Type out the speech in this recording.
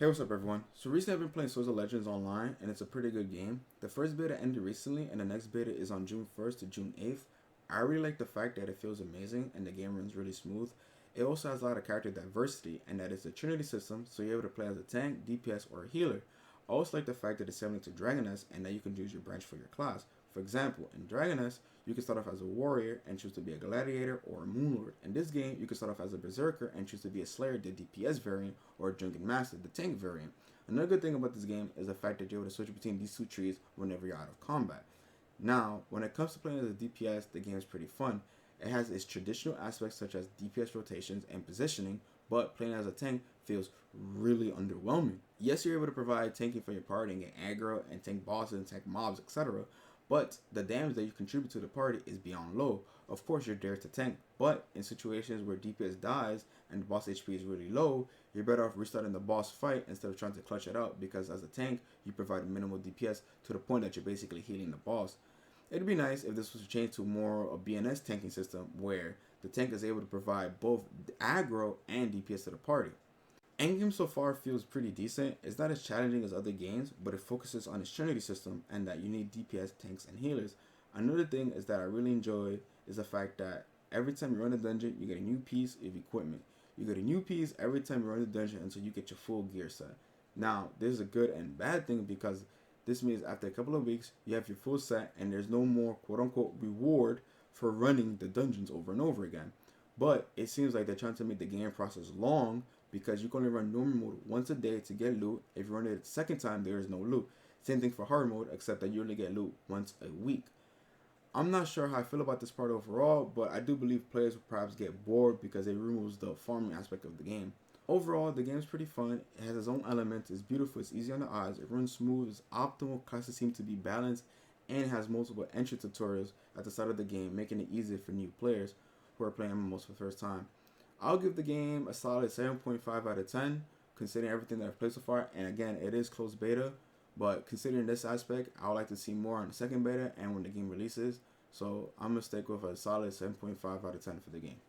Hey, what's up, everyone? So recently I've been playing Swords of Legends online, and it's a pretty good game. The first beta ended recently, and the next beta is on June 1st to June 8th. I really like the fact that it feels amazing, and the game runs really smooth. It also has a lot of character diversity, and that it's a Trinity system, so you're able to play as a tank, DPS, or a healer. I also like the fact that it's similar to Dragoness, and that you can choose your branch for your class. For example, in Dragoness, you can start off as a warrior and choose to be a gladiator or a moonlord. In this game, you can start off as a berserker and choose to be a slayer, the DPS variant, or a drunken master, the tank variant. Another good thing about this game is the fact that you're able to switch between these two trees whenever you're out of combat. Now, when it comes to playing as a DPS, the game is pretty fun. It has its traditional aspects such as DPS rotations and positioning, but playing as a tank feels really underwhelming. Yes, you're able to provide tanking for your party and get aggro and tank bosses and tank mobs, etc. But the damage that you contribute to the party is beyond low. Of course, you're there to tank, but in situations where DPS dies and the boss HP is really low, you're better off restarting the boss fight instead of trying to clutch it out, because as a tank, you provide minimal DPS to the point that you're basically healing the boss. It'd be nice if this was changed to more a BNS tanking system where the tank is able to provide both aggro and DPS to the party. Endgame so far feels pretty decent. It's not as challenging as other games, but it focuses on its Trinity system and that you need DPS, tanks, and healers. Another thing is that I really enjoy is the fact that every time you run a dungeon, you get a new piece of equipment. You get a new piece every time you run the dungeon until you get your full gear set. Now, this is a good and bad thing because this means after a couple of weeks, you have your full set and there's no more quote unquote reward for running the dungeons over and over again. But it seems like they're trying to make the game process long because you can only run normal mode once a day to get loot. If you run it a second time, there is no loot. Same thing for hard mode, except that you only get loot once a week. I'm not sure how I feel about this part overall, but I do believe players will perhaps get bored because it removes the farming aspect of the game. Overall, the game is pretty fun. It has its own elements. It's beautiful. It's easy on the eyes. It runs smooth. It's optimal. Classes seem to be balanced, and it has multiple entry tutorials at the start of the game, making it easier for new players who are playing MMOs for the first time. I'll give the game a solid 7.5 out of 10, considering everything that I've played so far. And again, it is closed beta, but considering this aspect, I would like to see more on the second beta and when the game releases. So I'm gonna stick with a solid 7.5 out of 10 for the game.